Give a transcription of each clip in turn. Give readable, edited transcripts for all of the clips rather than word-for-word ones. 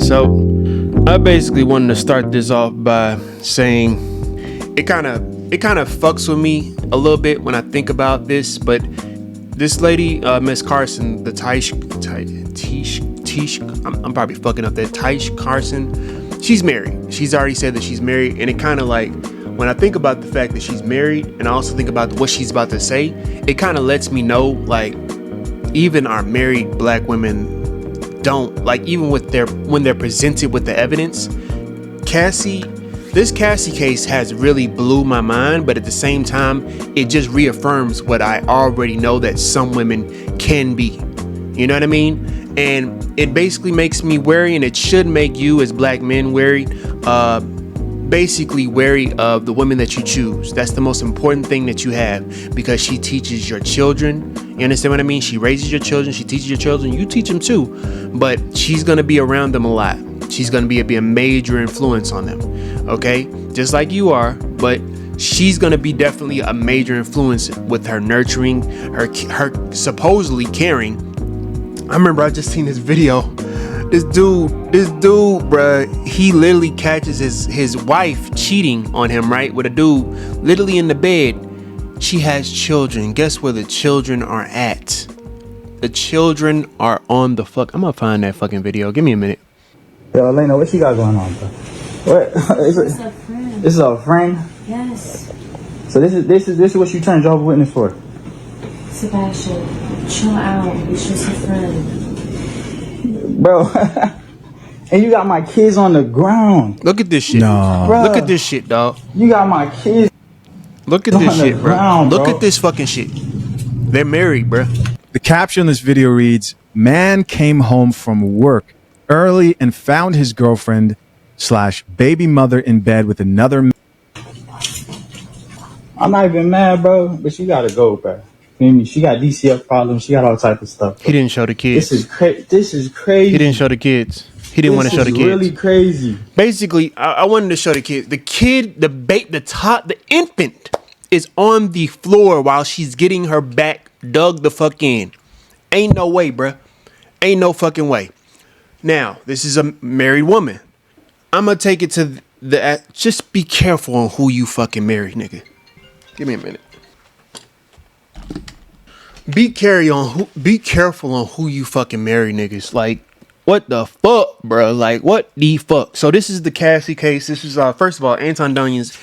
So I basically wanted to start this off by saying it kind of fucks with me a little bit when I think about this, but this lady, Miss Carson, the Tish, I'm probably fucking up that, Tish Carson, she's married. She's already said that she's married, and it kind of like, when I think about the fact that she's married, and I also think about what she's about to say, it kind of lets me know, like, even our married black women don't, like, even when they're presented with the evidence. This Cassie case has really blew my mind, but at the same time, it just reaffirms what I already know that some women can be. You know what I mean? And it basically makes me wary, and it should make you as black men wary, basically wary of the women that you choose. That's the most important thing that you have, because she teaches your children. You understand what I mean? She raises your children, she teaches your children, you teach them too, but she's gonna be around them a lot. She's gonna be a major influence on them, okay? Just like you are, but she's gonna be definitely a major influence with her nurturing, her supposedly caring. I remember I just seen this video. This dude, bruh, he literally catches his wife cheating on him, right? With a dude literally in the bed. She has children. Guess where the children are at? The children are on the fuck. I'm gonna find that fucking video. Give me a minute. Yo, Elena, what you got going on, bro? What? This is a friend. This is a friend? Yes. So this is what you turned Jehovah's Witness for? Sebastian, chill out. It's just a friend. Bro, and you got my kids on the ground. Look at this shit. No. Bro, look at this shit, dog. You got my kids. Look at this shit, ground, bro. Look at this fucking shit. They're married, bro. The caption on this video reads, "Man came home from work early and found his girlfriend / baby mother in bed with another." I'm not even mad, bro, but you gotta go, bro. She got DCF problems. She got all type of stuff. Bro. He didn't show the kids. This is crazy. He didn't show the kids. He didn't want to show the kids. This is really crazy. Basically, I wanted to show the kids. The kid, the infant is on the floor while she's getting her back dug the fuck in. Ain't no way, bruh. Ain't no fucking way. Now, this is a married woman. I'm gonna take it to just be careful on who you fucking marry, nigga. Give me a minute. Be careful on who you fucking marry, niggas. Like, what the fuck, bro? Like, what the fuck? So this is the Cassie case. This is first of all, Anton Daniels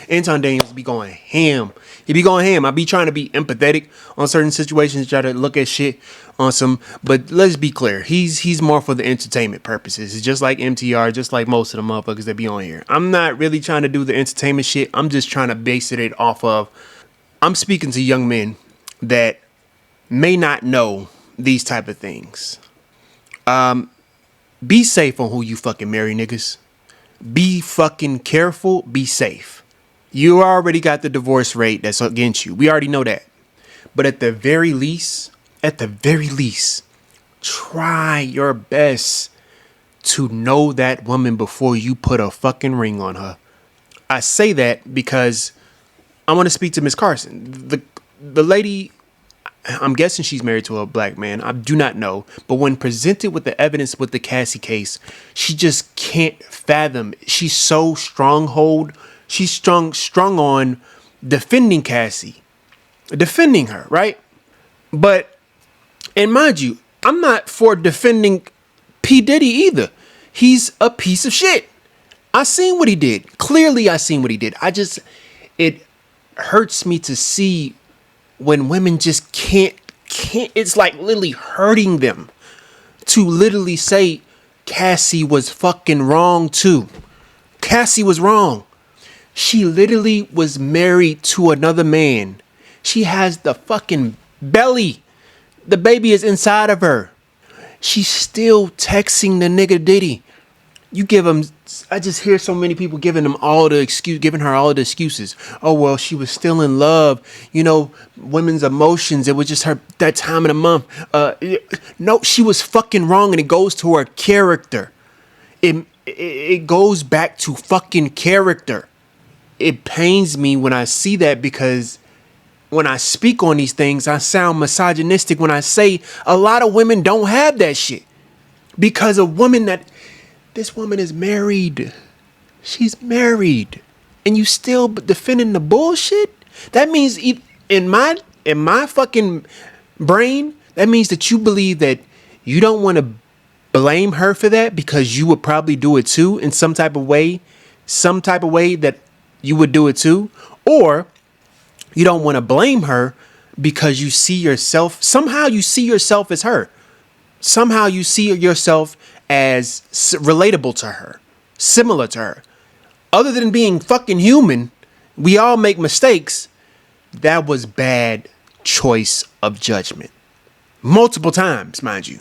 be going ham. He be going ham. I be trying to be empathetic on certain situations, try to look at shit on some, but let's be clear. He's more for the entertainment purposes. It's just like MTR, just like most of the motherfuckers that be on here. I'm not really trying to do the entertainment shit. I'm just trying to base it off of, I'm speaking to young men that may not know these type of things. Be safe on who you fucking marry, niggas. Be fucking careful. Be safe. You already got the divorce rate that's against you. We already know that. But at the very least, try your best to know that woman before you put a fucking ring on her. I say that because I want to speak to Miss Carson. The lady, I'm guessing she's married to a black man. I do not know. But when presented with the evidence with the Cassie case, she just can't fathom. She's so stronghold. She's strung on defending Cassie. Defending her, right? But, and mind you, I'm not for defending P. Diddy either. He's a piece of shit. I seen what he did. Clearly, I seen what he did. It hurts me to see when women just can't, it's like literally hurting them to literally say Cassie was fucking wrong too. Cassie was wrong. She literally was married to another man. She has the fucking belly. The baby is inside of her. She's still texting the nigga Diddy. You give him, I just hear so many people giving her all the excuses. Oh, well, she was still in love. You know, women's emotions. It was just her, that time of the month. No, she was fucking wrong, and it goes to her character. It goes back to fucking character. It pains me when I see that, because when I speak on these things, I sound misogynistic when I say a lot of women don't have that shit. Because a woman that This woman is married. She's married. And you still defending the bullshit? That means in my fucking brain, that means that you believe that you don't want to blame her for that because you would probably do it too in some type of way that you would do it too. Or you don't want to blame her because you see yourself, somehow you see yourself as her. Somehow you see yourself as relatable to her, similar to her. Other than being fucking human, we all make mistakes. That was bad choice of judgment. Multiple times, mind you.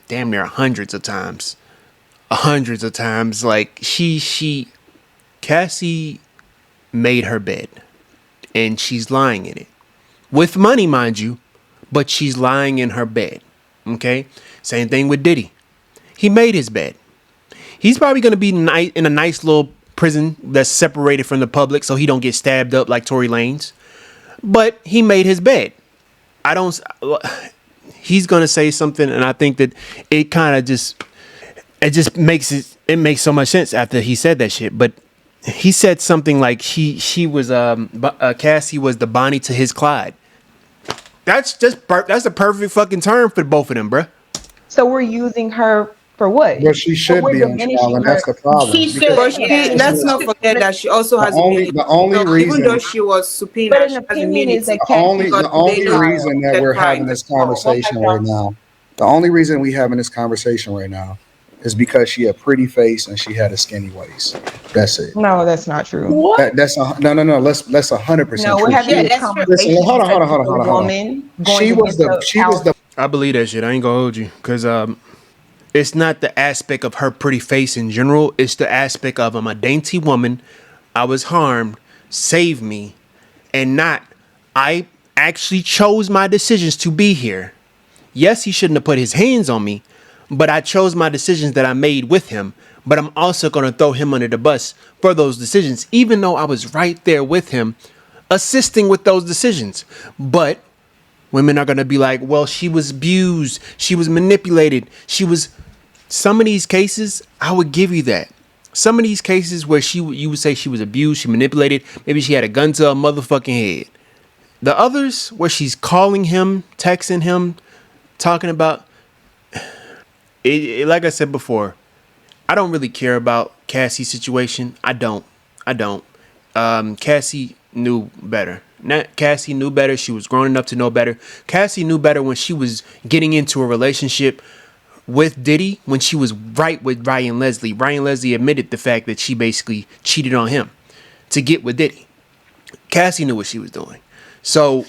Damn near hundreds of times. Hundreds of times. Like, Cassie made her bed. And she's lying in it. With money, mind you. But she's lying in her bed. Okay? Same thing with Diddy. He made his bed. He's probably going to be in a nice little prison that's separated from the public so he don't get stabbed up like Tory Lanez. But he made his bed. He's going to say something, and I think that it kind of just makes so much sense after he said that shit. But he said something like she was Cassie was the Bonnie to his Clyde. That's the perfect fucking term for both of them, bruh. So we're using her for what? But she should be on trial, and that's the problem. She should. But let's not forget that she also has the only reason, even though she was subpoenaed, But an she hasn't opinion made is it. that the only reason that we're having this conversation right now, the only reason we having this conversation right now is because she had a pretty face and she had a skinny waist. That's it. No, that's not true. No. That's 100%. No, we're having this conversation. Listen, hold on. She was the. I believe that shit. I ain't gonna hold you because it's not the aspect of her pretty face in general. It's the aspect of I'm a dainty woman. I was harmed. Save me. And not, I actually chose my decisions to be here. Yes, he shouldn't have put his hands on me, but I chose my decisions that I made with him. But I'm also going to throw him under the bus for those decisions, even though I was right there with him, assisting with those decisions. But women are going to be like, well, she was abused. She was manipulated. Some of these cases, I would give you that. Some of these cases where you would say she was abused, she manipulated, maybe she had a gun to her motherfucking head. The others where she's calling him, texting him, talking about it, like I said before, I don't really care about Cassie's situation. I don't. Cassie knew better. Cassie knew better. She was grown enough to know better. Cassie knew better when she was getting into a relationship with Diddy, when she was right with Ryan Leslie. Ryan Leslie admitted the fact that she basically cheated on him to get with Diddy. Cassie knew what she was doing. So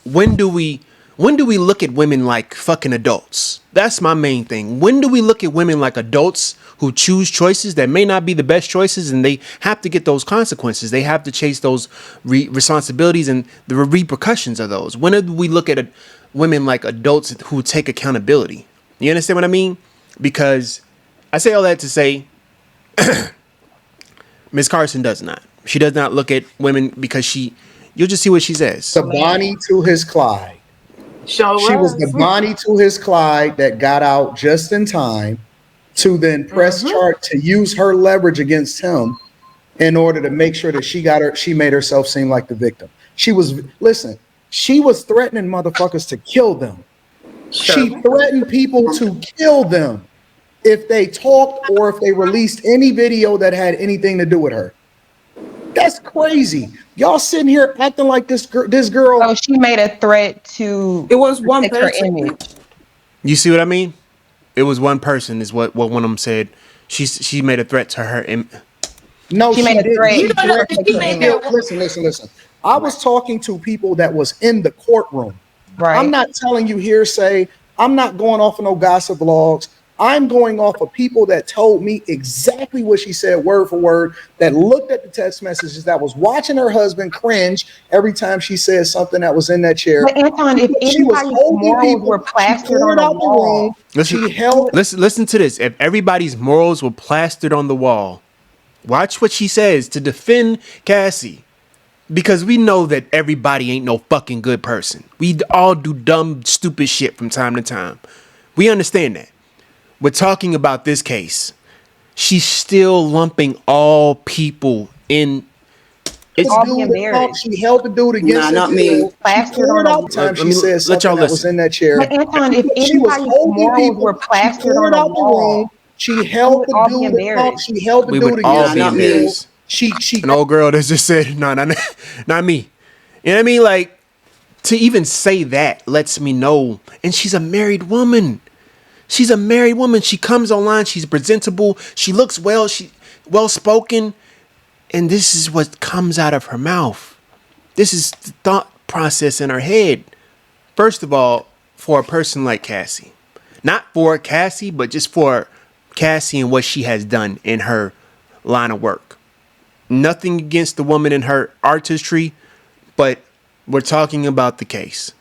when do we look at women like fucking adults? That's my main thing. When do we look at women like adults who choose choices that may not be the best choices, and they have to get those consequences? They have to chase those responsibilities and the repercussions of those. When do we look at women like adults who take accountability? You understand what I mean? Because I say all that to say Ms. Carson does not. She does not look at women because you'll just see what she says. The Bonnie to his Clyde. She was the Bonnie to his Clyde that got out just in time to then press charge, to use her leverage against him in order to make sure that she made herself seem like the victim. She was threatening motherfuckers to kill them. Sure. She threatened people to kill them if they talked or if they released any video that had anything to do with her. That's crazy. Y'all sitting here acting like this girl. So she made a threat to. It was one person. You see what I mean? It was one person, is what one of them said. She made a threat to her. No, she made a threat. Listen. I was talking to people that was in the courtroom. Right. I'm not telling you hearsay. I'm not going off of no gossip blogs. I'm going off of people that told me exactly what she said, word for word, that looked at the text messages, that was watching her husband cringe every time she said something that was in that chair. But Anton, if anybody's morals were plastered on the wall, listen to this. If everybody's morals were plastered on the wall, watch what she says to defend Cassie. Because we know that everybody ain't no fucking good person. We all do dumb, stupid shit from time to time. We understand that. We're talking about this case. she's still lumping all people in. It's all be embarrassed. She held the dude against Nah, not his me. will. She poured out the time she said something that was in that chair. But Anton, if She was anybody's holding morals people. were She plastered on poured the out the room. wall, She we held would the all be dude up. embarrassed. She held the we dude would all against be his will. embarrassed. She An old girl that just said, no, not me. You know what I mean? Like, to even say that lets me know. And she's a married woman. She's a married woman. She comes online. She's presentable. She looks well. She well spoken. And this is what comes out of her mouth. This is the thought process in her head. First of all, for a person like Cassie, not for Cassie, but just for Cassie and what she has done in her line of work. Nothing against the woman in her artistry, but we're talking about the case.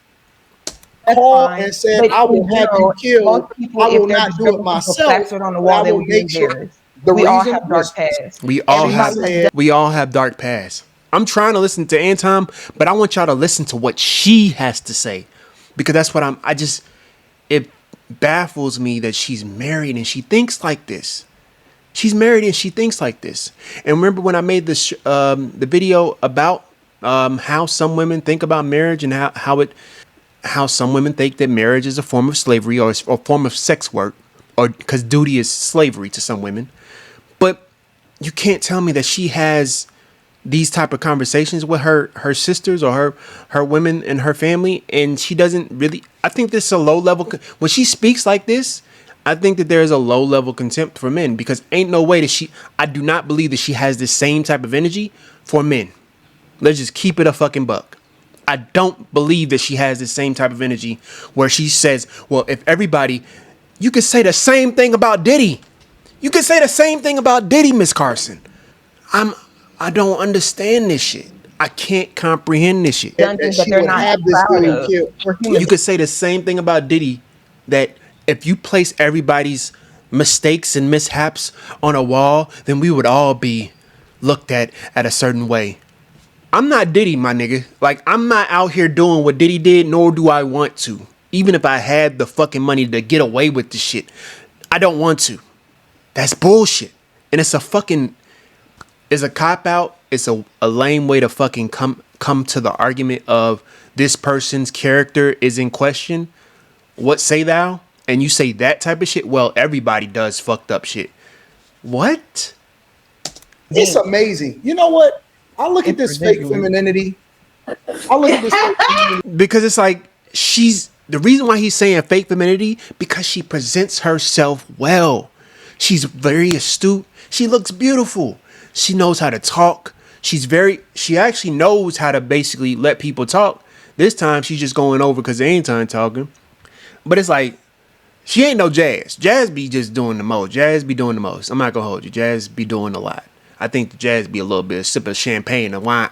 called and said, But, I will have you killed. most people, I will if their not do it discrepancies were myself. plastered on the but wall, I they will would be make sure. embarrassed. The We all reason have dark was pasts. We all Everybody have we all have dark past. I'm trying to listen to Anton, but I want y'all to listen to what she has to say. Because that's what it baffles me that she's married and she thinks like this. She's married and she thinks like this. And remember when I made this the video about how some women think about marriage and how some women think that marriage is a form of slavery or a form of sex work, or because duty is slavery to some women. But you can't tell me that she has these type of conversations with her sisters or her women in her family, and she doesn't really. I think this is a low level when she speaks like this. I think that there is a low level contempt for men, because ain't no way that I do not believe that she has the same type of energy for men. Let's just keep it a fucking buck. I don't believe that she has the same type of energy where she says, well, if everybody, you could say the same thing about Diddy. You could say the same thing about Diddy, Miss Carson. I don't understand this shit. I can't comprehend this shit. done things that they're not proud of. We're human. You could say the same thing about Diddy, that if you place everybody's mistakes and mishaps on a wall, then we would all be looked at a certain way. I'm not Diddy, my nigga. Like, I'm not out here doing what Diddy did, nor do I want to. Even if I had the fucking money to get away with the shit, I don't want to. That's bullshit. And it's a cop out. It's a lame way to fucking come to the argument of this person's character is in question. What say thou? And you say that type of shit? Well, everybody does fucked up shit. What? It's amazing. You know what? I look at this fake femininity. Because it's like the reason why he's saying fake femininity, because she presents herself well. She's very astute. She looks beautiful. She knows how to talk. She actually knows how to basically let people talk. This time she's just going over because they ain't time talking. But it's like, she ain't no Jazz. Jazz be just doing the most. Jazz be doing the most. I'm not gonna hold you. Jazz be doing a lot. I think the Jazz be a little bit of sip of champagne and wine,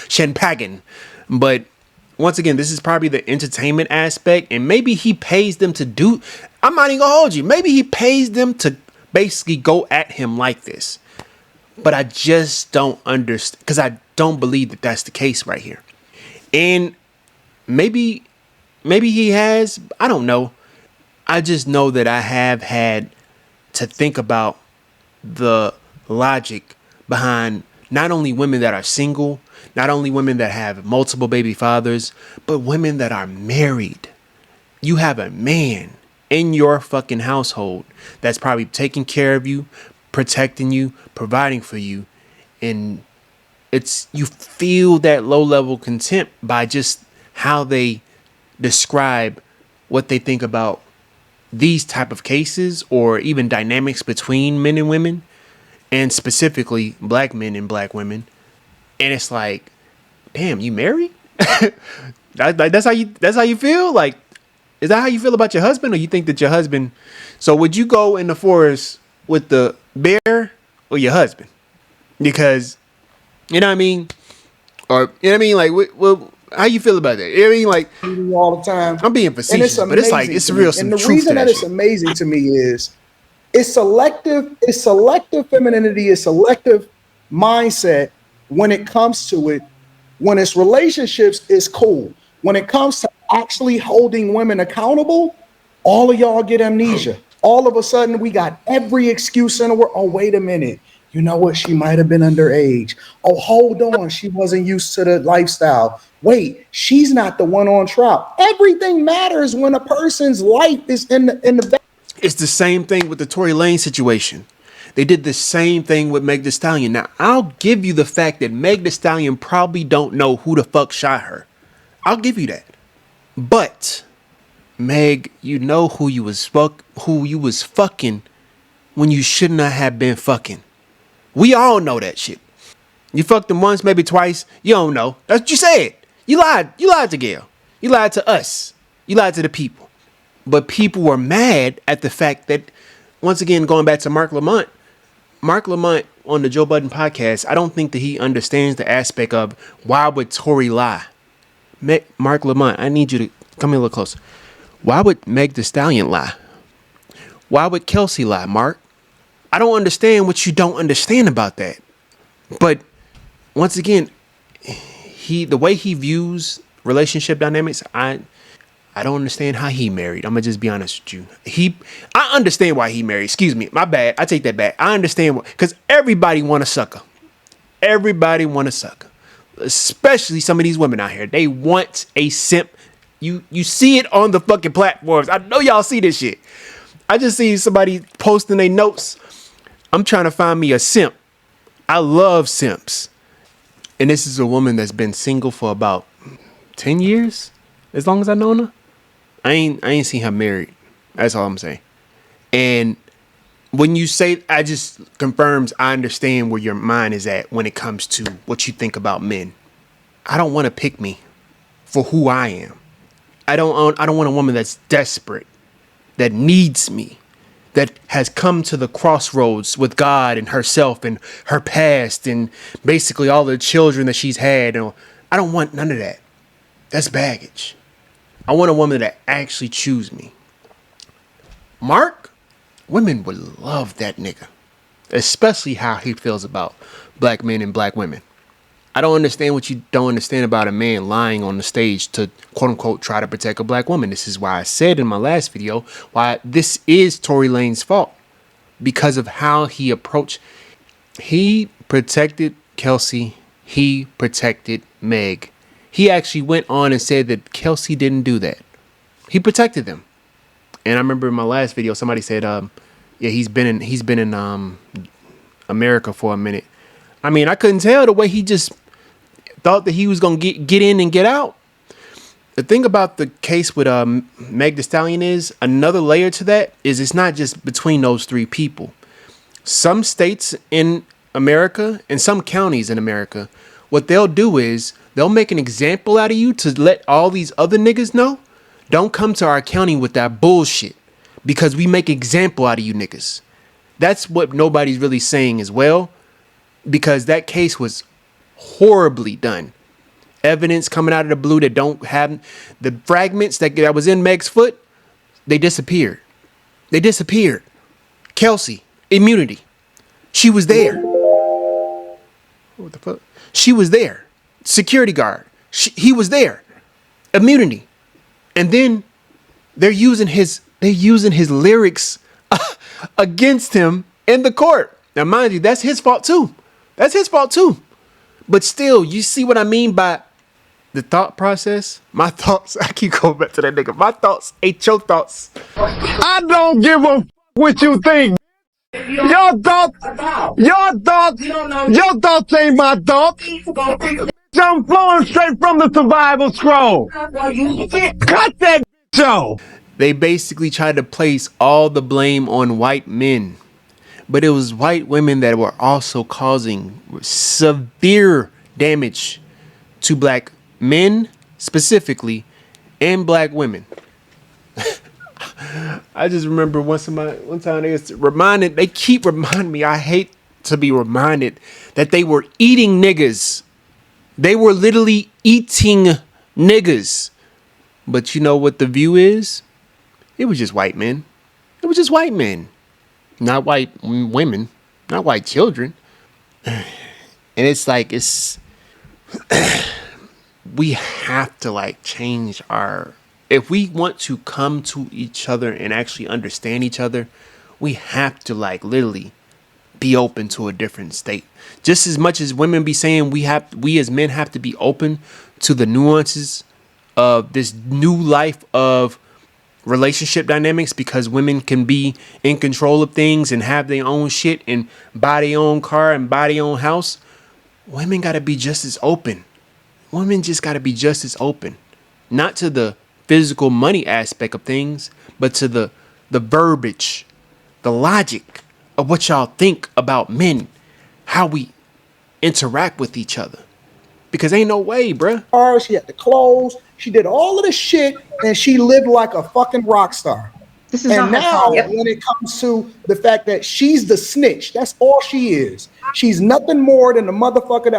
champagne. But once again, this is probably the entertainment aspect, and maybe he pays them to do. I'm not even gonna hold you. Maybe he pays them to basically go at him like this. But I just don't understand, because I don't believe that that's the case right here. And maybe he has. I don't know. I just know that I have had to think about the logic behind not only women that are single, not only women that have multiple baby fathers, but women that are married. You have a man in your fucking household that's probably taking care of you, protecting you, providing for you, and you feel that low level contempt by just how they describe what they think about these type of cases, or even dynamics between men and women, and specifically black men and black women. And it's like, damn, you married? That's how you feel? Like, is that how you feel about your husband? Or you think that your husband, so would you go in the forest with the bear or your husband? Because, you know what I mean? Or, you know what I mean? Like, well, how you feel about that? You know what I mean? Like, all the time. I'm being facetious, but it's like, it's real some truth to that shit. And the reason that it's amazing to me is it's selective femininity, it's selective mindset when it comes to it. When it's relationships, it's cool. When it comes to actually holding women accountable, all of y'all get amnesia. All of a sudden, we got every excuse in the world. Oh, wait a minute. You know what? She might have been underage. Oh, hold on. She wasn't used to the lifestyle. Wait, she's not the one on trial. Everything matters when a person's life is in the. It's the same thing with the Tory Lanez situation. They did the same thing with Meg Thee Stallion. Now, I'll give you the fact that Meg Thee Stallion probably don't know who the fuck shot her. I'll give you that. But Meg, you know who you was fucking when you shouldn't have been fucking. We all know that shit. You fucked him once, maybe twice. You don't know. That's what you said. You lied. You lied to Gail. You lied to us. You lied to the people. But people were mad at the fact that, once again, going back to Mark Lamont on the Joe Budden podcast, I don't think that he understands the aspect of why would Tory lie. Mark Lamont, I need you to come here a little closer. Why would Meg Thee Stallion lie? Why would Kelsey lie, Mark? I don't understand what you don't understand about that. But once again, the way he views relationship dynamics, I don't understand how he married. I'm gonna just be honest with you. I understand why he married. Excuse me, my bad. I take that back. I understand because everybody want a sucker. Everybody want a sucker, especially some of these women out here. They want a simp. You see it on the fucking platforms. I know y'all see this shit. I just see somebody posting their notes. I'm trying to find me a simp. I love simps. And this is a woman that's been single for about 10 years, as long as I known her. I ain't seen her married. That's all I'm saying. And when you say, I just confirms I understand where your mind is at when it comes to what you think about men. I don't want to pick me for who I am. I don't want a woman that's desperate, that needs me, that has come to the crossroads with God and herself and her past and basically all the children that she's had. I don't want none of that. That's baggage. I want a woman that actually choose me. Mark, women would love that nigga, especially how he feels about black men and black women. I don't understand what you don't understand about a man lying on the stage to quote unquote try to protect a black woman. This is why I said in my last video why this is Tory Lanez's fault, because of how he approached. He protected Kelsey. He protected Meg. He actually went on and said that Kelsey didn't do that. He protected them. And I remember in my last video somebody said, yeah, he's been in America for a minute. I mean, I couldn't tell the way he just thought that he was going to get in and get out. The thing about the case with Meg Thee Stallion is another layer to that is it's not just between those three people. Some states in America and some counties in America, what they'll do is they'll make an example out of you to let all these other niggas know, don't come to our county with that bullshit because we make example out of you niggas. That's what nobody's really saying as well. Because that case was horribly done. Evidence coming out of the blue that don't have the fragments that was in Meg's foot, they disappeared. They disappeared. Kelsey, immunity. She was there. What the fuck? She was there. Security guard. He was there. Immunity. And then they're using his lyrics against him in the court. Now, mind you, that's his fault too. That's his fault too. But still, you see what I mean by the thought process? My thoughts, I keep going back to that nigga. My thoughts ain't your thoughts. I don't give a what you think. Your thoughts ain't my thoughts. I'm flowing straight from the survival scroll. Cut that show. They basically tried to place all the blame on white men. But it was white women that were also causing severe damage to black men specifically and black women. I just remember one time they keep reminding me, I hate to be reminded that they were eating niggas. They were literally eating niggas. But you know what the view is? It was just white men. It was just white men. Not white women, not white children. And it's like, we have to like change our if we want to come to each other and actually understand each other, we have to like literally be open to a different state. Just as much as women be saying we as men have to be open to the nuances of this new life of relationship dynamics, because women can be in control of things and have their own shit and buy their own car and buy their own house. Women got to be just as open. Women just got to be just as open, not to the physical money aspect of things, but to the verbiage, the logic of what y'all think about men, how we interact with each other. Because ain't no way, bruh. She had the clothes. She did all of the shit, and she lived like a fucking rock star. This is And not her now, fault. when it comes to the fact that she's the snitch, that's all she is. She's nothing more than the motherfucker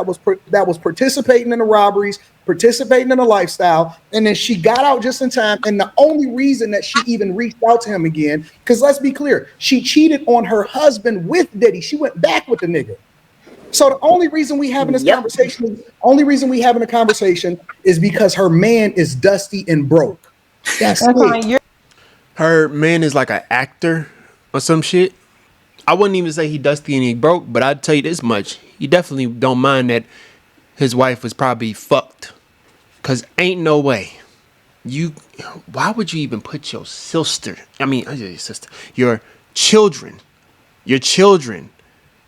that was participating in the robberies, participating in the lifestyle, and then she got out just in time. And the only reason that she even reached out to him again, because let's be clear, she cheated on her husband with Diddy. She went back with the nigga. So the only reason we having this conversation, is because her man is dusty and broke. That's it. Her man is like an actor or some shit. I wouldn't even say he dusty and he broke, but I'd tell you this much. He definitely don't mind that his wife was probably fucked. Cause ain't no way. Why would you even put your children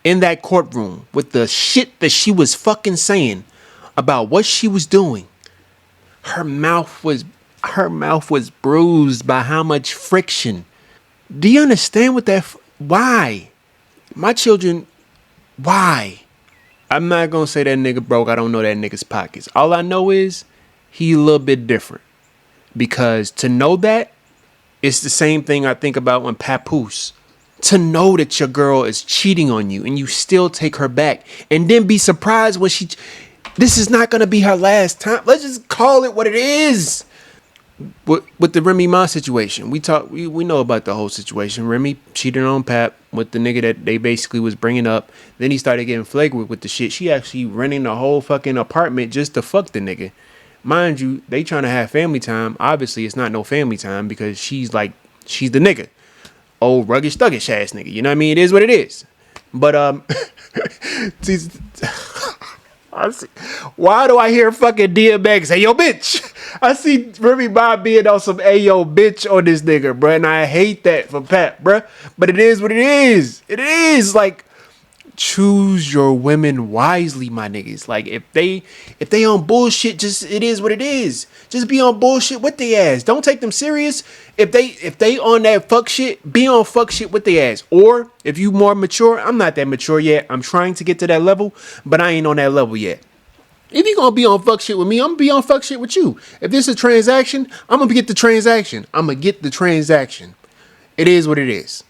in that courtroom with the shit that she was fucking saying about what she was doing? Her mouth was bruised by how much friction. Do you understand what that? Why? My children, why? I'm not gonna say that nigga broke. I don't know that nigga's pockets. All I know is he a little bit different. Because to know that, it's the same thing I think about when Papoose. To know that your girl is cheating on you and you still take her back and then be surprised when this is not going to be her last time. Let's just call it what it is. With the Remy Ma situation, we know about the whole situation. Remy cheated on Pap with the nigga that they basically was bringing up. Then he started getting flagrant with the shit. She actually renting the whole fucking apartment just to fuck the nigga. Mind you, they trying to have family time. Obviously, it's not no family time because she's the nigga. Old rugged thuggish ass nigga. You know what I mean? It is what it is. But why do I hear fucking DMX say yo bitch? I see Remy Ma being on some ayo bitch on this nigga, bruh, and I hate that for Pat, bruh. But it is what it is. It is like, choose your women wisely, my niggas. Like if they on bullshit, it is what it is. Just be on bullshit with their ass. Don't take them serious. If they on that fuck shit, be on fuck shit with their ass. Or if you more mature, I'm not that mature yet. I'm trying to get to that level, but I ain't on that level yet. If you gonna be on fuck shit with me, I'm gonna be on fuck shit with you. If this is a transaction, I'm gonna get the transaction. It is what it is.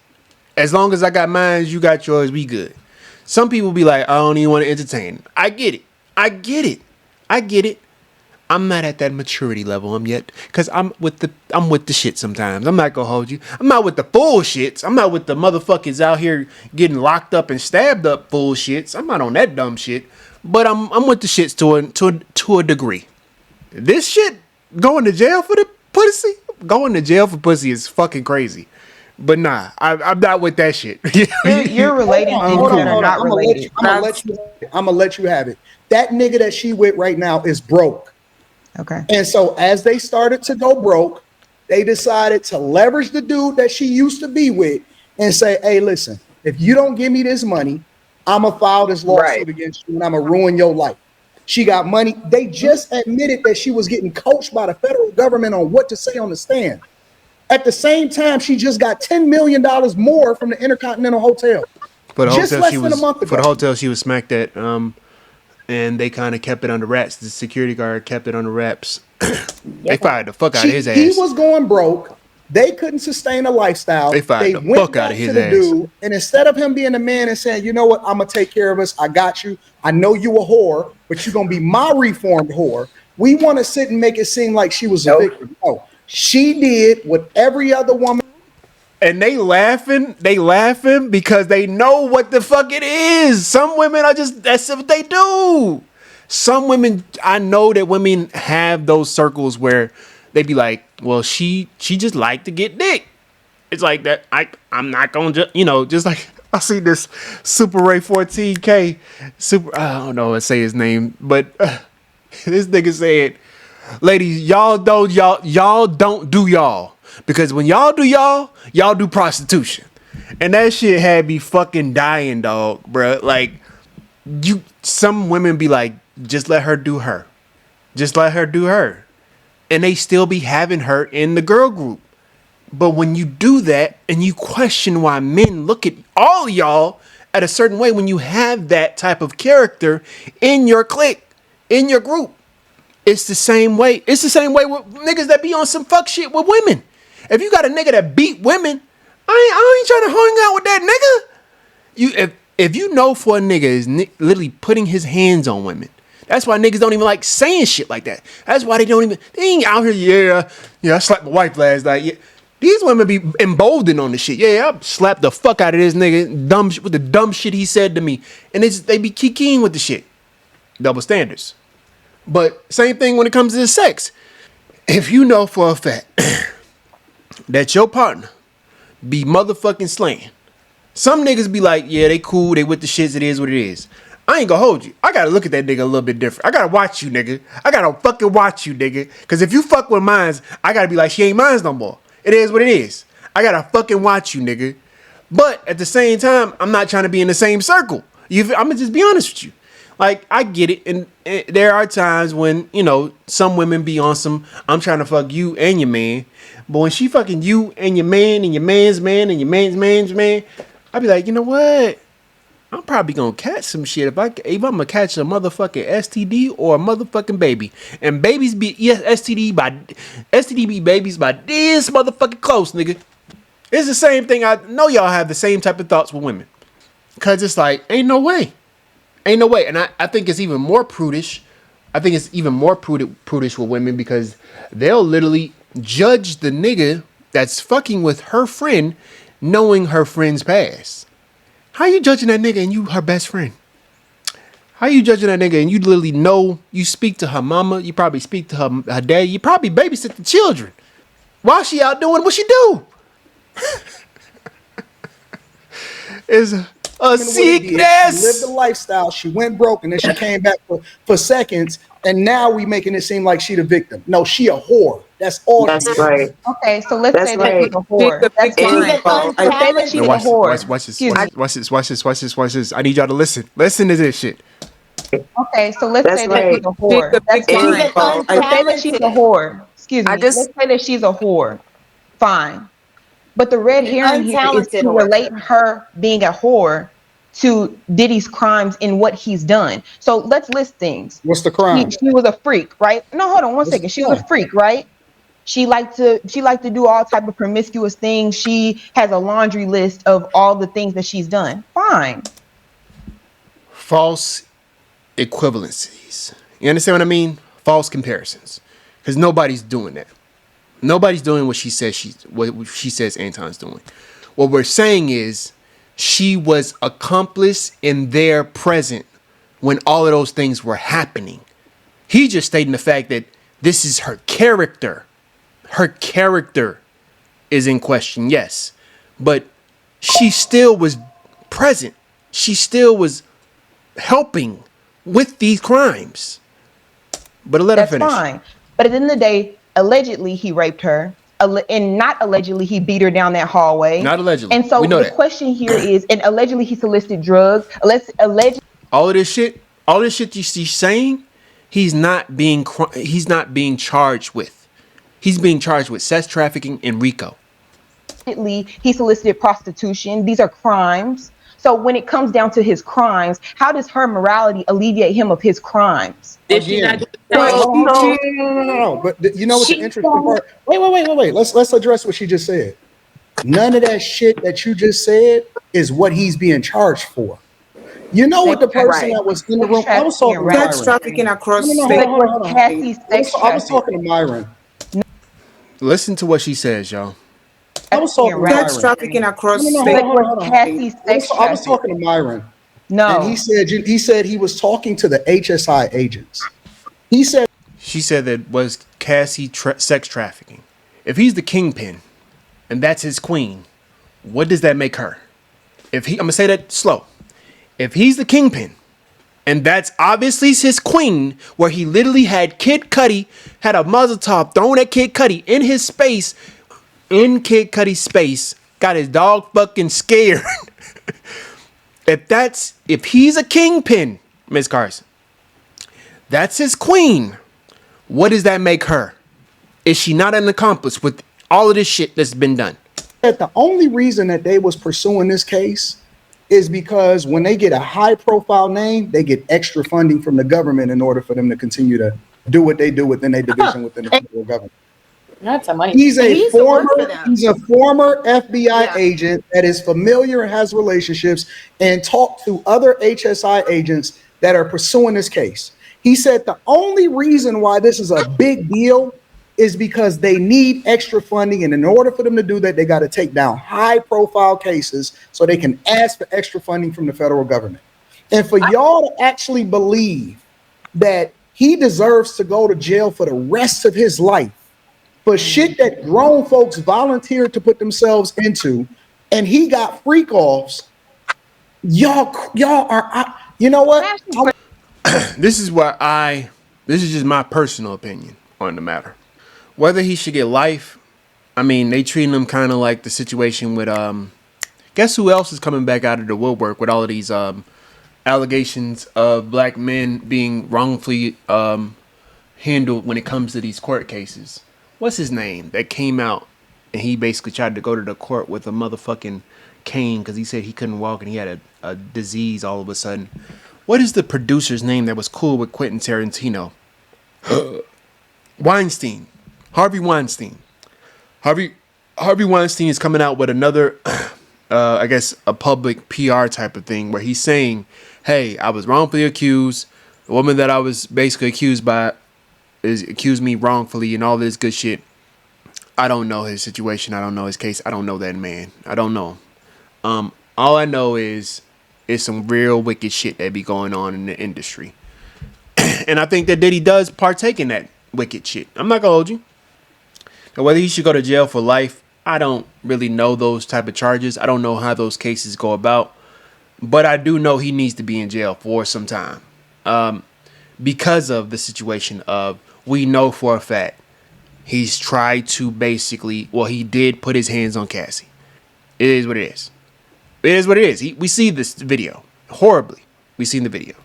As long as I got mine, you got yours, we good. Some people be like, I don't even want to entertain. I get it. I'm not at that maturity level yet, because I'm with the shit sometimes. I'm not gonna hold you. I'm not with the bullshits. I'm not with the motherfuckers out here getting locked up and stabbed up bullshits. I'm not on that dumb shit. But I'm with the shits to a degree. This shit, going to jail for the pussy? Going to jail for pussy is fucking crazy. But nah, I'm not with that shit. You're relating things that are not related. I'm gonna let you have it. That nigga that she with right now is broke. Okay. And so as they started to go broke, they decided to leverage the dude that she used to be with and say, hey, listen, if you don't give me this money, I'm gonna file this lawsuit against you and I'm gonna ruin your life. She got money. They just admitted that she was getting coached by the federal government on what to say on the stand. At the same time, she just got $10 million more from the Intercontinental Hotel. For the just hotel, less than a month ago. For the hotel, she was smacked at, and they kind of kept it under wraps. The security guard kept it under wraps. They fired the fuck out of his ass. He was going broke. They couldn't sustain a lifestyle. They fired the fuck out of his ass. Dude, and instead of him being a man and saying, you know what, I'm going to take care of us. I got you. I know you a whore, but you're going to be my reformed whore. We want to sit and make it seem like she was a victim. No, she did what every other woman. And they laughing because they know what the fuck it is. Some women that's what they do. Some women, I know that women have those circles where they be like, well, she just like to get dick. It's like that. I'm not gonna just like I see this Super Ray 14K I don't know how to say his name, but this nigga said, ladies, y'all don't do y'all, because when y'all do prostitution, and that shit had me fucking dying, dog, bro. Like some women be like, just let her do her, and they still be having her in the girl group. But when you do that and you question why men look at all y'all at a certain way, when you have that type of character in your clique, in your group, it's the same way. It's the same way with niggas that be on some fuck shit with women. If you got a nigga that beat women, I ain't trying to hang out with that nigga. If you know for a nigga is literally putting his hands on women, that's why niggas don't even like saying shit like that. That's why they ain't out here, I slapped my wife last night. Yeah. These women be emboldened on the shit. Yeah, I slapped the fuck out of this nigga with the dumb shit he said to me. And they be kikiing with the shit. Double standards. But same thing when it comes to sex. If you know for a fact that your partner be motherfucking slaying, some niggas be like, yeah, they cool, they with the shits, it is what it is. I ain't gonna hold you. I gotta look at that nigga a little bit different. I gotta watch you, nigga. I gotta fucking watch you, nigga. Cause if you fuck with mines, I gotta be like, she ain't mines no more. It is what it is. I gotta fucking watch you, nigga. But at the same time, I'm not trying to be in the same circle. I'm gonna just be honest with you. Like, I get it. And there are times when, some women be on some, I'm trying to fuck you and your man. But when she fucking you and your man and your man's man and your man's man, I be like, you know what? I'm probably gonna catch some shit if I'm gonna catch a motherfucking STD or a motherfucking baby. And babies be STD be babies by this motherfucking close, nigga. It's the same thing. I know y'all have the same type of thoughts with women. Cause it's like, ain't no way. And I think it's even more prudish. I think it's even more prudish with women, because they'll literally judge the nigga that's fucking with her friend, knowing her friend's past. How you judging that nigga and you her best friend? How you judging that nigga and you literally know, you speak to her mama, you probably speak to her dad, you probably babysit the children while she out doing what she do? Is a sickness. She lived the lifestyle. She went broke and then she came back for seconds. And now we making it seem like she the victim. No, she a whore. That's all. That's right. Okay, so let's say that she's a whore. That's fine. Let's say that she's a whore. Watch this. I need y'all to listen. Listen to this shit. Okay, so let's say that she's a whore. That's fine. Let's say that she's a whore. Excuse me. Let's say that she's a whore. Fine. But the red herring here is to relate her being a whore to Diddy's crimes in what he's done. So let's list things. What's the crime? She was a freak, right? No, hold on one second. She was a freak, right? She liked to do all type of promiscuous things. She has a laundry list of all the things that she's done. Fine. False equivalencies. You understand what I mean? False comparisons. Because nobody's doing that. Nobody's doing what she says Anton's doing. What we're saying is she was accomplice in their present when all of those things were happening. He just stating the fact that this is her character. Her character is in question, yes. But she still was present. She still was helping with these crimes. But let her finish. That's fine. But at the end of the day, allegedly he raped her. And not allegedly he beat her down that hallway. Not allegedly. And so the question here is, and allegedly he solicited drugs. All of this shit she's saying, he's not being charged with. He's being charged with sex trafficking and RICO. He solicited prostitution. These are crimes. So when it comes down to his crimes, how does her morality alleviate him of his crimes? Did she not do No. But you know what's the interesting part? Wait. Let's address what she just said. None of that shit that you just said is what he's being charged for. You know what the person that was in the room? I was talking to Myron. Sex trafficking across state. I was talking to Myron. Listen to what she says, y'all. I was talking to Sex trafficking across state. I was talking to Myron. No. And he said he was talking to the HSI agents. He said She said that was Cassie sex trafficking. If he's the kingpin and that's his queen, what does that make her? I'm gonna say that slow. If he's the kingpin and that's obviously his queen, where he literally had Kid Cudi, had a muzzle top thrown at Kid Cudi in his space, in Kid Cudi's space, got his dog fucking scared. If he's a kingpin, Miss Carson, that's his queen. What does that make her? Is she not an accomplice with all of this shit that's been done? That the only reason that they was pursuing this case is because when they get a high profile name, they get extra funding from the government in order for them to continue to do what they do within their division within the federal government. That's a money. He's a former FBI agent that is familiar and has relationships and talked to other HSI agents that are pursuing this case. He said the only reason why this is a big deal is because they need extra funding, and in order for them to do that, they got to take down high profile cases so they can ask for extra funding from the federal government. And for y'all to actually believe that he deserves to go to jail for the rest of his life for shit that grown folks volunteered to put themselves into, and he got freak offs, y'all are, you know what? This is just my personal opinion on the matter. Whether he should get life, I mean, they treating him kind of like the situation with, guess who else is coming back out of the woodwork with all of these allegations of black men being wrongfully handled when it comes to these court cases? What's his name that came out and he basically tried to go to the court with a motherfucking cane because he said he couldn't walk and he had a disease all of a sudden. What is the producer's name that was cool with Quentin Tarantino? Weinstein. Harvey Weinstein. Harvey Weinstein is coming out with another, I guess, a public PR type of thing where he's saying, hey, I was wrongfully accused. The woman that I was basically accused me wrongfully and all this good shit. I don't know his situation. I don't know his case. I don't know that man. I don't know. All I know is some real wicked shit that be going on in the industry. And I think that Diddy does partake in that wicked shit. I'm not gonna hold you. And whether he should go to jail for life, I don't really know those type of charges. I don't know how those cases go about. But I do know he needs to be in jail for some time. Because of the situation of, we know for a fact he's tried to basically, well, he did put his hands on Cassie. It is what it is. It is what it is. We see this video horribly. We seen the video.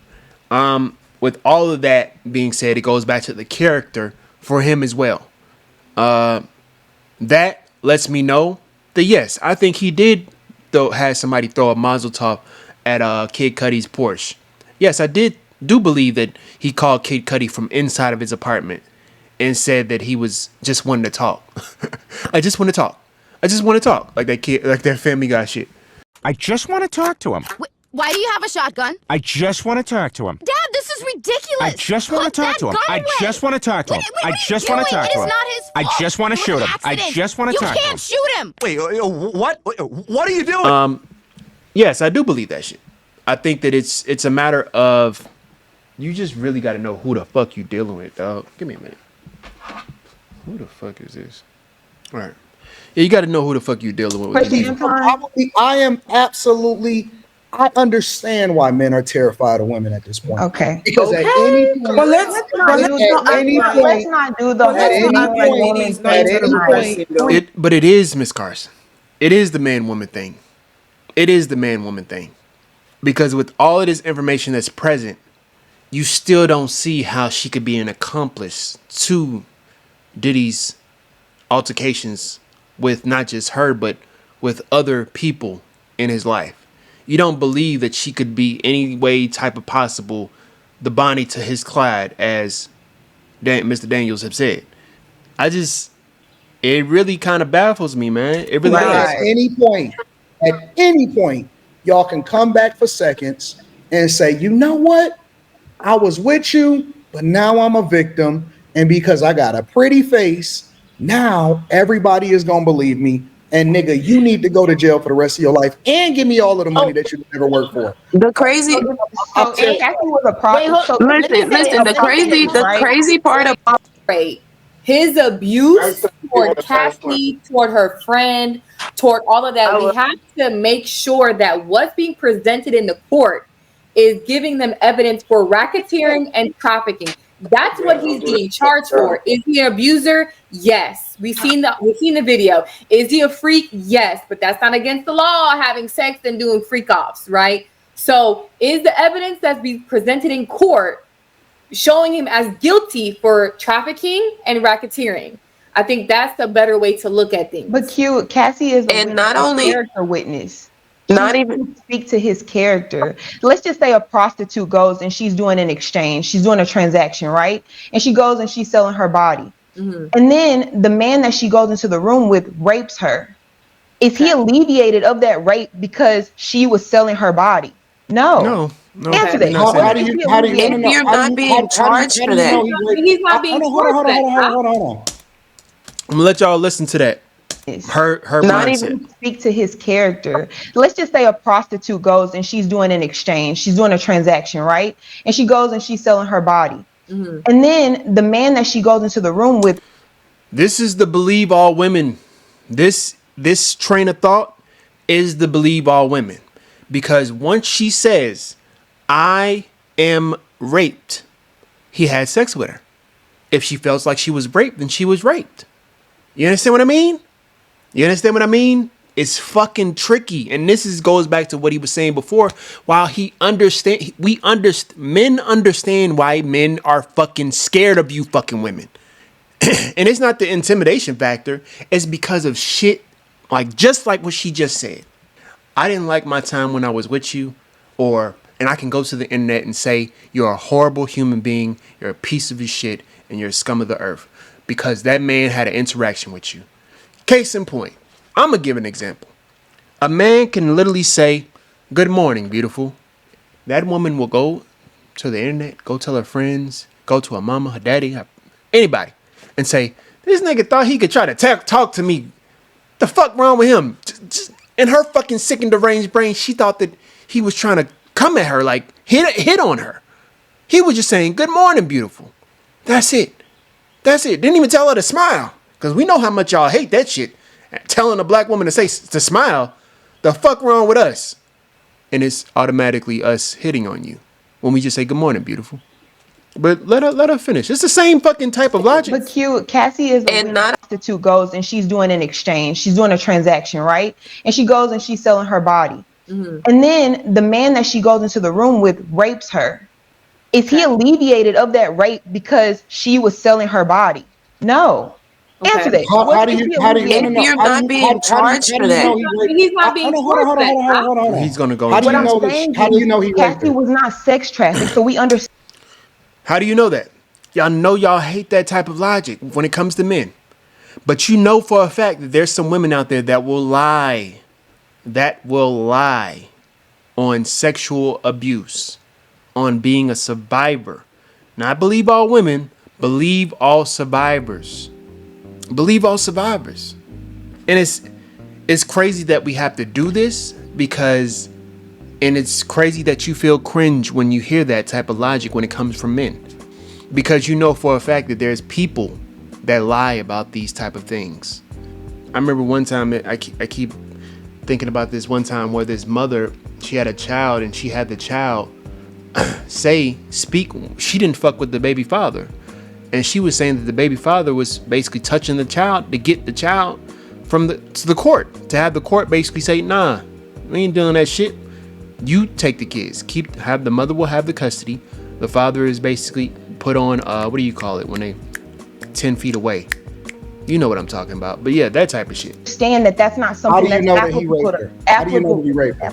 With all of that being said, it goes back to the character for him as well. That lets me know that yes, I think he did have somebody throw a mazel tov at Kid Cudi's Porsche. Yes, I do believe that he called Kid Cudi from inside of his apartment and said that he was just wanting to talk. I just want to talk. I just want to talk. Like that kid, like that Family Guy shit. I just want to talk to him. Wait, why do you have a shotgun? I just want to talk to him. Dad, this is ridiculous. I just want to talk to him. I just want to talk to him. I just want to talk to him. It is not his fault. I just want to shoot him. I just want to talk to him. You can't shoot him. Wait, what are you doing? Yes, I do believe that shit. I think that it's a matter of, you just really got to know who the fuck you dealing with, dog. Give me a minute. Who the fuck is this? All right. Yeah, you got to know who the fuck you dealing with. I understand why men are terrified of women at this point. Okay. Because at any point, let's not do the whole But it is, Miss Carson. It is the man-woman thing. It is the man-woman thing. Because with all of this information that's present, you still don't see how she could be an accomplice to Diddy's altercations with not just her, but with other people in his life. You don't believe that she could be any way type of possible the Bonnie to his Clyde, as Mr. Daniels have said. It really kind of baffles me, man. It really does. At any point, y'all can come back for seconds and say, you know what? I was with you, but now I'm a victim. And because I got a pretty face, now everybody is going to believe me. and nigga, you need to go to jail for the rest of your life and give me all of the money that you never worked for. The crazy. So if Cassie was a prostitute, so Listen. The crazy part about his abuse toward Cassie, toward her friend, toward all of that, we have to make sure that what's being presented in the court is giving them evidence for racketeering and trafficking. That's what he's being charged for. Is he an abuser? Yes. We've seen the video. Is he a freak? Yes, but that's not against the law, having sex and doing freak offs, right? So is the evidence that's being presented in court showing him as guilty for trafficking and racketeering? I think that's a better way to look at things. But Cassie is a character witness. Not even speak to his character. Let's just say a prostitute goes and she's doing an exchange. She's doing a transaction, right? And she goes and she's selling her body. And then the man that she goes into the room with rapes her. Is he alleviated of that rape because she was selling her body? No. Answer that. How do you if you're not being charged for that? He's not being charged for that. Hold on. I'm gonna let y'all listen to that. Her not mindset. even speak to his character. Let's just say a prostitute goes and she's doing an exchange. She's doing a transaction, right? And she goes and she's selling her body. And then the man that she goes into the room with. This is the believe all women. This train of thought is the believe all women. Because once she says, I am raped, he had sex with her. If she felt like she was raped, then she was raped. You understand what I mean? It's fucking tricky. And this goes back to what he was saying before. While men understand why men are fucking scared of you fucking women. And it's not the intimidation factor. It's because of shit just like what she just said. I didn't like my time when I was with you, and I can go to the internet and say you're a horrible human being, you're a piece of shit, and you're a scum of the earth because that man had an interaction with you. Case in point, I'm going to give an example. A man can literally say, good morning, beautiful. That woman will go to the internet, go tell her friends, go to her mama, her daddy, anybody, and say, this nigga thought he could try to talk to me. The fuck wrong with him? Just in her fucking sick and deranged brain, she thought that he was trying to come at her, hit on her. He was just saying, good morning, beautiful. That's it. Didn't even tell her to smile. Because we know how much y'all hate that shit. Telling a black woman to smile, the fuck wrong with us? And it's automatically us hitting on you when we just say good morning, beautiful. But let her finish. It's the same fucking type of logic. But Cassie is a prostitute goes and she's doing an exchange. She's doing a transaction, right? And she goes and she's selling her body. And then the man that she goes into the room with rapes her. Is he alleviated of that rape because she was selling her body? No. Answer that. How do you if you're not being charged for that? He's not being charged for that. Hold on. He's gonna go. How do you know this? How do you know he raped Cassie her? was not sex trafficked, so we understand. How do you know that? Y'all know y'all hate that type of logic when it comes to men. But you know for a fact that there's some women out there that will lie. On sexual abuse, on being a survivor. Not believe all women, believe all survivors. Believe all survivors. And it's crazy that we have to do this and it's crazy that you feel cringe when you hear that type of logic when it comes from men. Because you know for a fact that there's people that lie about these type of things. I remember one time, I keep thinking about this one time where this mother, she had a child and she had the child speak. She didn't fuck with the baby father. And she was saying that the baby father was basically touching the child to get the child to the court. To have the court basically say, nah, we ain't doing that shit. You take the kids. The mother will have the custody. The father is basically put on, what do you call it when they 10 feet away? You know what I'm talking about. But yeah, that type of shit. Understand that's not something that's applicable to How do you know that he raped her?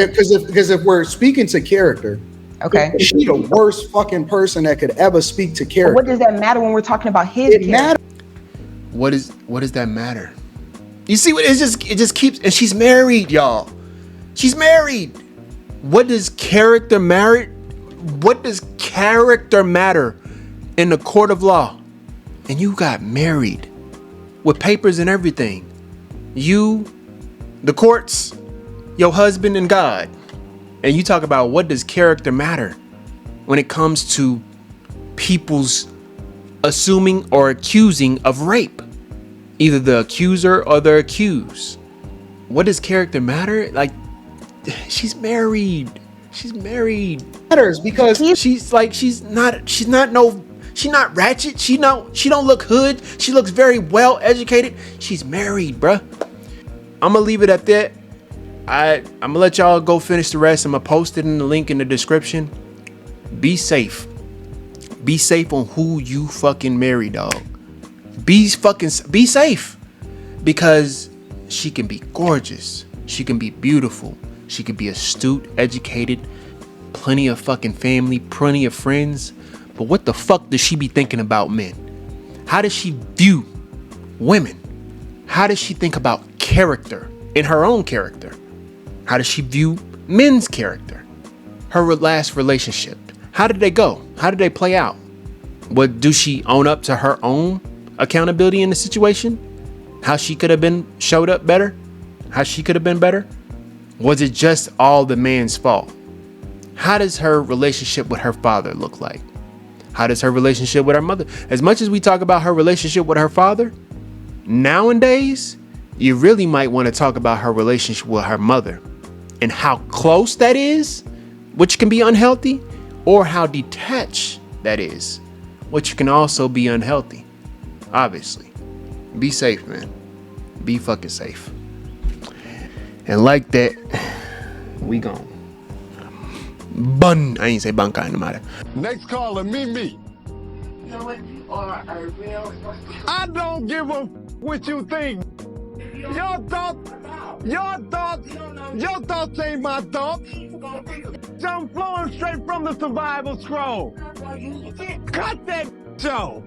Because if we're speaking to character, okay, she's the worst fucking person that could ever speak to character. What does that matter when we're talking about his character? What does that matter? You see what it just keeps, and she's married, y'all. She's married. What does character matter? What does character matter in the court of law? And you got married with papers and everything. You, the courts, your husband, and God. And you talk about what does character matter when it comes to people's assuming or accusing of rape. Either the accuser or the accused. What does character matter? Like, she's married. She's married. Matters because she's not ratchet. She don't look hood. She looks very well educated. She's married, bruh. I'm gonna leave it at that. I'm gonna let y'all go finish the rest. I'm gonna post it in the link in the description. Be safe. Be safe on who you fucking marry, dog. Be safe. Because she can be gorgeous. She can be beautiful. She can be astute, educated, plenty of fucking family, plenty of friends. But what the fuck does she be thinking about men? How does she view women? How does she think about character in her own character? How does she view men's character? Her last relationship. How did they go? How did they play out? What do she own up to her own accountability in the situation? How she could have been showed up better? How she could have been better? Was it just all the man's fault? How does her relationship with her father look like? How does her relationship with her mother? As much as we talk about her relationship with her father, nowadays, you really might want to talk about her relationship with her mother and how close that is, which can be unhealthy, or how detached that is, which can also be unhealthy. Obviously. Be safe, man. Be fucking safe. And like that, we gone. Bun. I ain't say banka no matter. Next caller, me. You know what? You are a real. I don't give a what you think. Your thoughts ain't my thoughts. I'm flowing straight from the survival scroll. Cut that show.